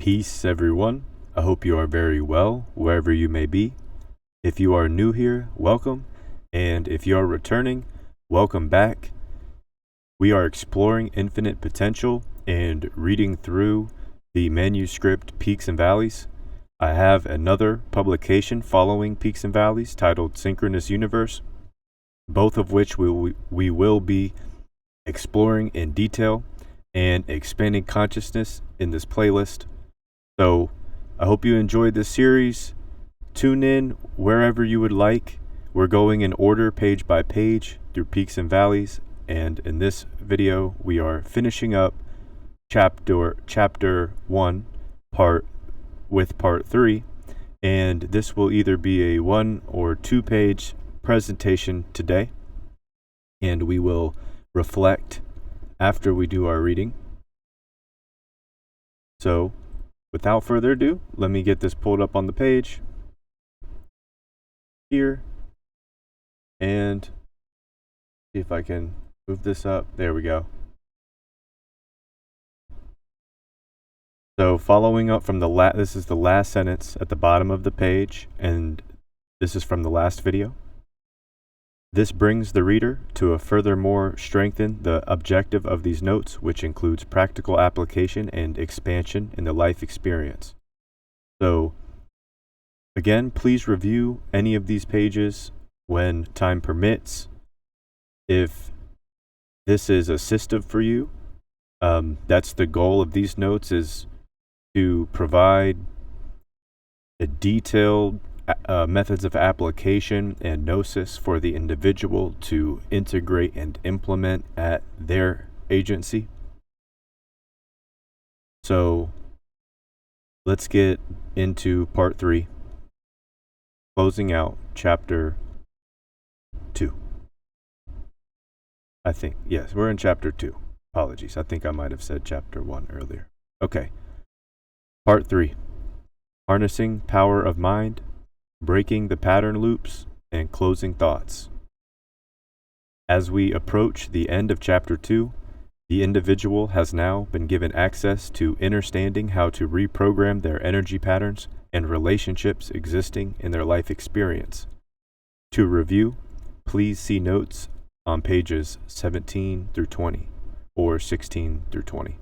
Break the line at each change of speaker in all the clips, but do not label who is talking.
Peace, everyone. I hope you are very well, wherever you may be. If you are new here, welcome. And if you are returning, welcome back. We are exploring infinite potential and reading through the manuscript Peaks and Valleys. I have another publication following Peaks and Valleys titled Synchronous Universe, both of which we will be exploring in detail and expanding consciousness in this playlist. So I hope you enjoyed this series. Tune in wherever you would like. We're going in order page by page through Peaks and Valleys. And in this video, we are finishing up chapter 1 part 3. And this will either be a 1 or 2 page presentation today. And we will reflect after we do our reading. So without further ado, let me get this pulled up on the page here and see if I can move this up. There we go. So following up from this is the last sentence at the bottom of the page, and this is from the last video. This brings the reader to furthermore strengthen the objective of these notes, which includes practical application and expansion in the life experience. So, again, please review any of these pages when time permits. If this is assistive for you, that's the goal of these notes, is to provide a detailed methods of application and gnosis for the individual to integrate and implement at their agency. So let's get into part 3, closing out chapter 2. I think, yes, we're in chapter 2. Apologies. I think I might have said chapter 1 earlier. Okay. Part 3, harnessing power of mind, breaking the pattern loops, and closing thoughts. As we approach the end of chapter 2, the individual has now been given access to understanding how to reprogram their energy patterns and relationships existing in their life experience. To review, please see notes on pages 17 through 20 or 16 through 20.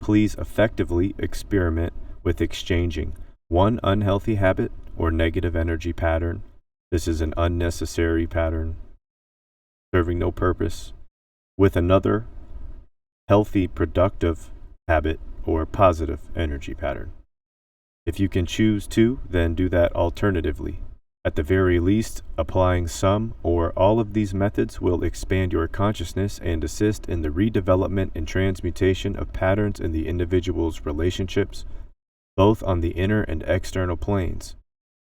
Please effectively experiment with exchanging one unhealthy habit or negative energy pattern. This is an unnecessary pattern serving no purpose, with another healthy, productive habit or positive energy pattern. If you can choose to, then do that alternatively. At the very least, applying some or all of these methods will expand your consciousness and assist in the redevelopment and transmutation of patterns in the individual's relationships, both on the inner and external planes,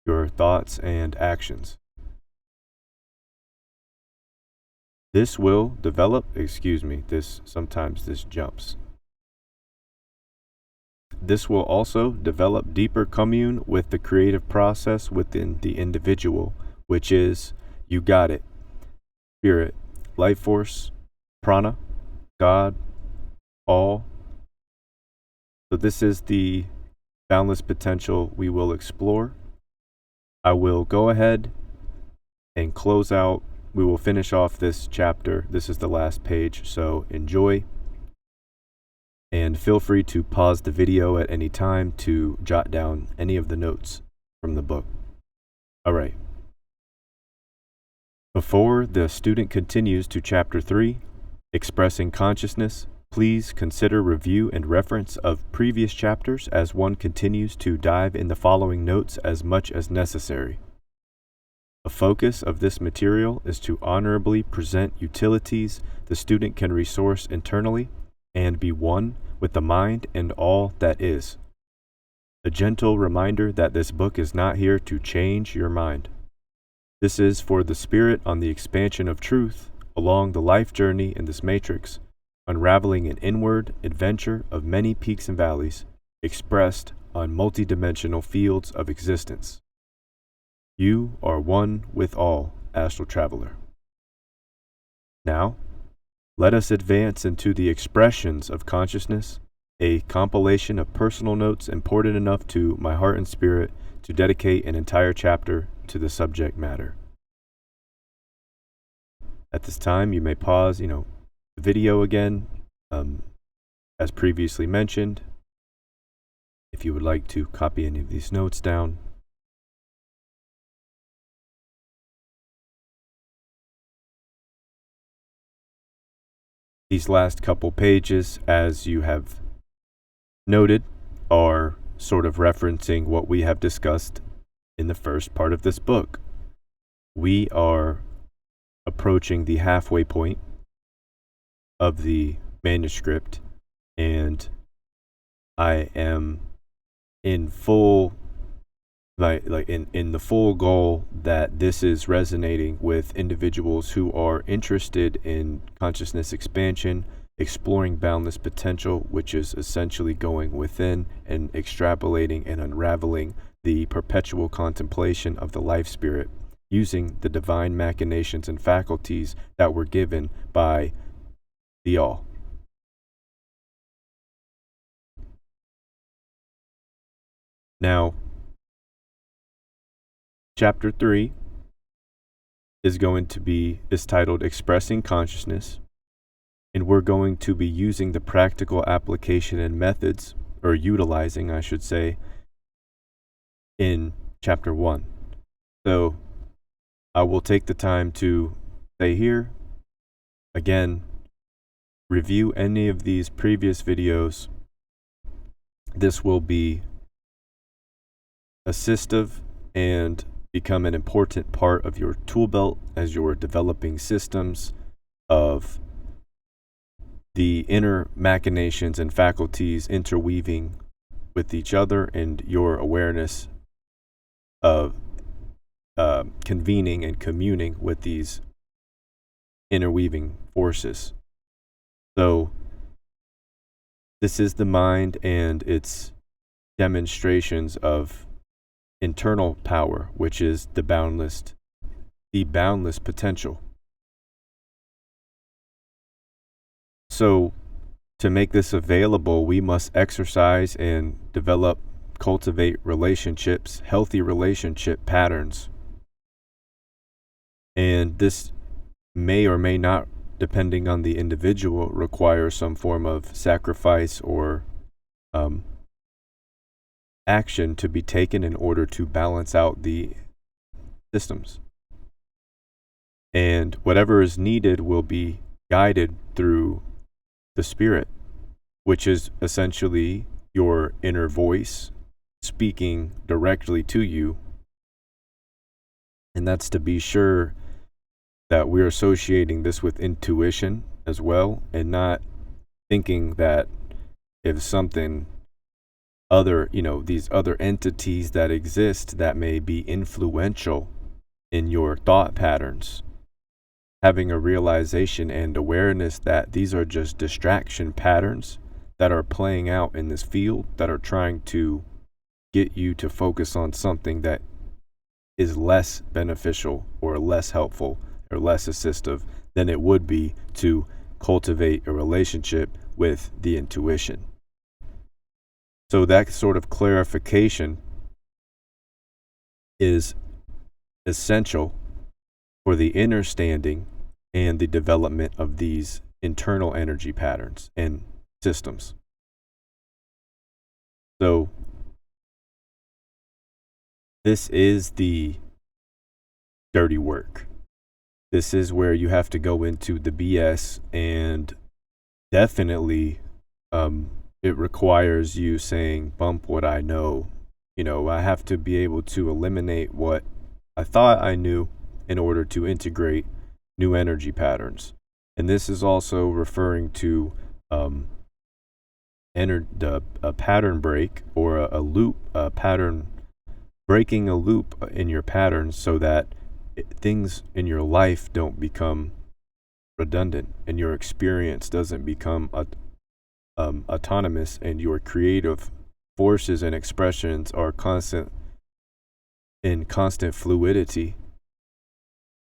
your thoughts and actions. This will develop, sometimes this jumps. This will also develop deeper commune with the creative process within the individual, which is, you got it, spirit, life force, prana, God, all. So this is the boundless potential we will explore. I will go ahead and close out. We will finish off this chapter. This is the last page, so enjoy. And feel free to pause the video at any time to jot down any of the notes from the book. All right. Before the student continues to chapter 3, expressing consciousness, please consider review and reference of previous chapters as one continues to dive in the following notes as much as necessary. The focus of this material is to honorably present utilities the student can resource internally and be one with the mind and all that is. A gentle reminder that this book is not here to change your mind. This is for the spirit on the expansion of truth along the life journey in this matrix, unraveling an inward adventure of many peaks and valleys expressed on multidimensional fields of existence. You are one with all, astral traveler. Now, let us advance into the expressions of consciousness a compilation of personal notes important enough to my heart and spirit to dedicate an entire chapter to the subject matter. At this time, you may pause, the video again, as previously mentioned, if you would like to copy any of these notes down. These last couple pages, as you have noted, are sort of referencing what we have discussed in the first part of this book. We are approaching the halfway point of the manuscript, and I am in full in the full goal that this is resonating with individuals who are interested in consciousness expansion, exploring boundless potential, which is essentially going within and extrapolating and unraveling the perpetual contemplation of the life spirit, using the divine machinations and faculties that were given by the All. Now, Chapter 3 is titled Expressing Consciousness, and we're going to be using the practical application and methods, or utilizing, I should say, in Chapter 1. So I will take the time to say here, again, review any of these previous videos. This will be assistive and become an important part of your tool belt as you're developing systems of the inner machinations and faculties interweaving with each other, and your awareness of convening and communing with these interweaving forces. So this is the mind and its demonstrations of internal power, which is the boundless potential. So to make this available, we must exercise and cultivate relationships, healthy relationship patterns. And this may or may not, depending on the individual, require some form of sacrifice or action to be taken in order to balance out the systems. And whatever is needed will be guided through the spirit, which is essentially your inner voice speaking directly to you. And that's to be sure that we're associating this with intuition as well, and not thinking that if something these other entities that exist that may be influential in your thought patterns, having a realization and awareness that these are just distraction patterns that are playing out in this field, that are trying to get you to focus on something that is less beneficial or less helpful or less assistive than it would be to cultivate a relationship with the intuition. So that sort of clarification is essential for the understanding and the development of these internal energy patterns and systems. So this is the dirty work. This is where you have to go into the BS, and definitely it requires you saying, bump what I know. I have to be able to eliminate what I thought I knew in order to integrate new energy patterns. And this is also referring to a pattern break, or a loop, a pattern, breaking a loop in your patterns so that things in your life don't become redundant and your experience doesn't become autonomous, and your creative forces and expressions are constant fluidity,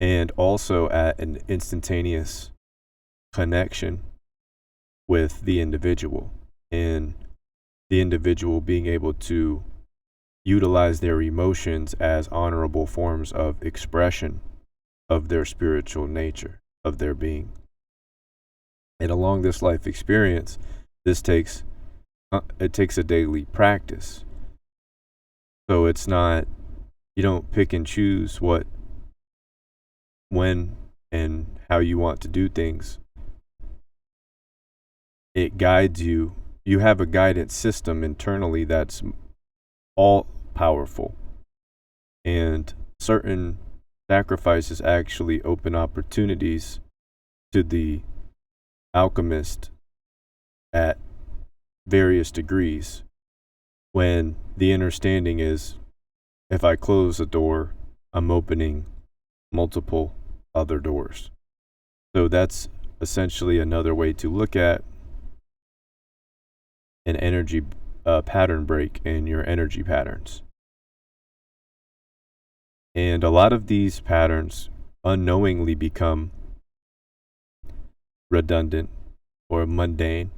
and also at an instantaneous connection with the individual. and the individual being able to utilize their emotions as honorable forms of expression of their spiritual nature, of their being. And along this life experience, it takes a daily practice. So it's not, you don't pick and choose when and how you want to do things. It guides you. You have a guidance system internally that's all powerful. And certain sacrifices actually open opportunities to the alchemist at various degrees, when the understanding is, if I close a door, I'm opening multiple other doors. So that's essentially another way to look at an energy pattern break in your energy patterns. And a lot of these patterns unknowingly become redundant or mundane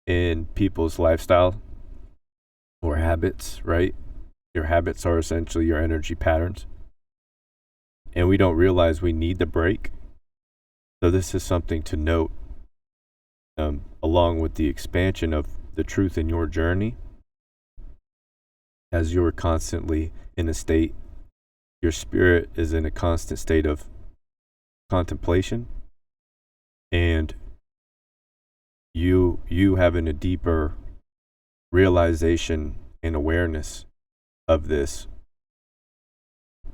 in people's lifestyle or habits, right? Your habits are essentially your energy patterns. And we don't realize we need the break. So this is something to note, along with the expansion of the truth in your journey, as you're constantly in a state, your spirit is in a constant state of contemplation, and you having a deeper realization and awareness of this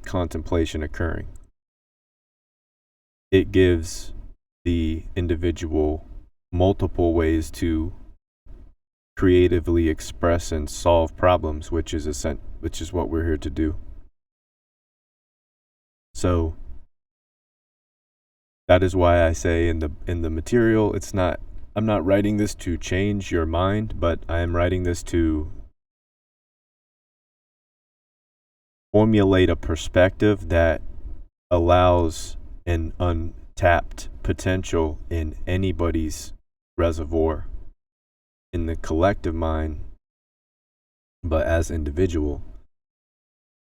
contemplation occurring. It gives the individual multiple ways to creatively express and solve problems, which is what we're here to do. So that is why I say in the material, I'm not writing this to change your mind, but I am writing this to formulate a perspective that allows an untapped potential in anybody's reservoir, in the collective mind, but as individual,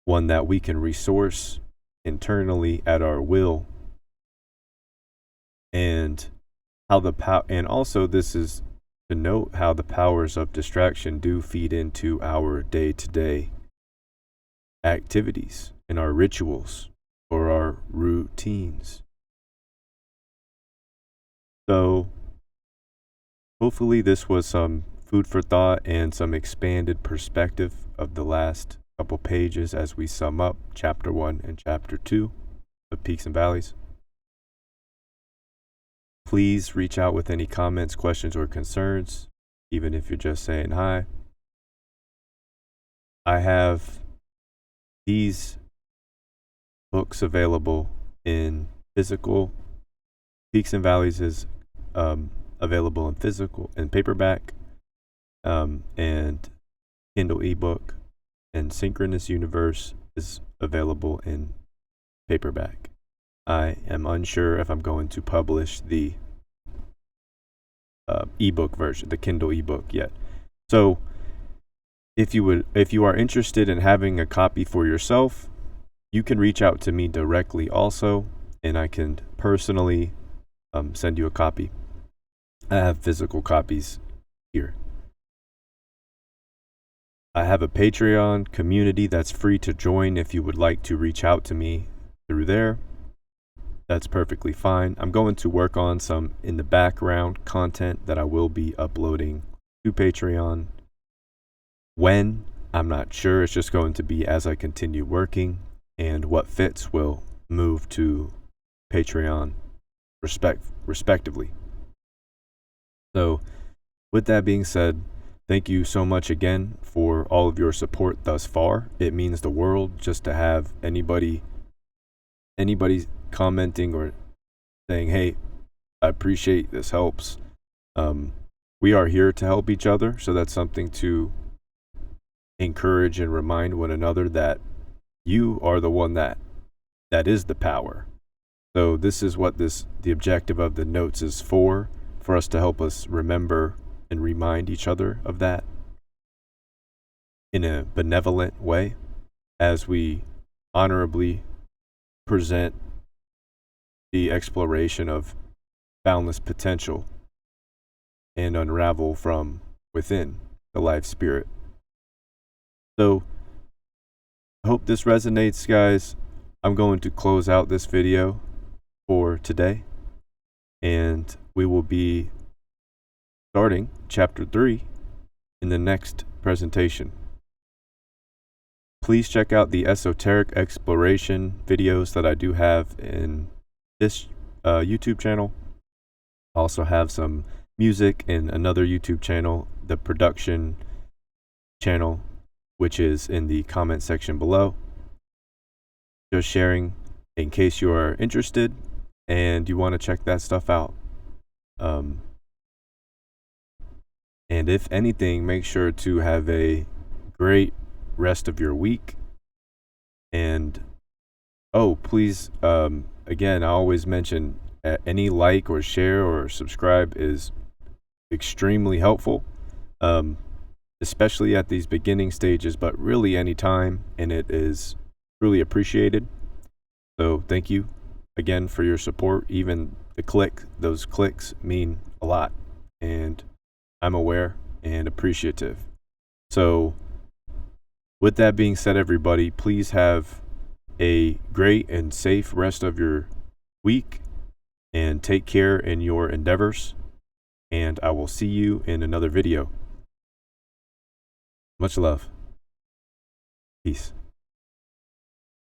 one that we can resource internally at our will. And and also this is to note how the powers of distraction do feed into our day-to-day activities and our rituals or our routines. So hopefully this was some food for thought and some expanded perspective of the last couple pages as we sum up chapter 1 and chapter 2 of Peaks and Valleys. Please reach out with any comments, questions, or concerns, even if you're just saying hi. I have these books available in physical. Peaks and Valleys is available in physical and paperback, and Kindle ebook, and Synchronous Universe is available in paperback. I am unsure if I'm going to publish the ebook version, the Kindle ebook, yet. So if you are interested in having a copy for yourself, you can reach out to me directly also, and I can personally send you a copy. I have physical copies here. I have a Patreon community that's free to join if you would like to reach out to me through there. That's perfectly fine. I'm going to work on some in the background content that I will be uploading to Patreon. When, I'm not sure. It's just going to be as I continue working, and what fits will move to Patreon respectively. So with that being said, thank you so much again for all of your support thus far. It means the world just to have anybody commenting or saying, hey, I appreciate this, helps. We are here to help each other, so that's something to encourage and remind one another, that you are the one that is the power. So this is what the objective of the notes is for us to help us remember and remind each other of that in a benevolent way as we honorably present the exploration of boundless potential and unravel from within the life spirit. So I hope this resonates, guys. I'm going to close out this video for today, and we will be starting chapter 3 in the next presentation. Please check out the esoteric exploration videos that I do have in this YouTube channel. I also have some music in another YouTube channel, the production channel, which is in the comment section below. Just sharing in case you are interested and you want to check that stuff out. And if anything, make sure to have a great rest of your week. And please, again, I always mention any like or share or subscribe is extremely helpful, especially at these beginning stages, but really any time, and it is truly appreciated. So thank you again for your support. Even those clicks mean a lot, and I'm aware and appreciative. So with that being said, everybody, please have a great and safe rest of your week and take care in your endeavors. And I will see you in another video. Much love. Peace.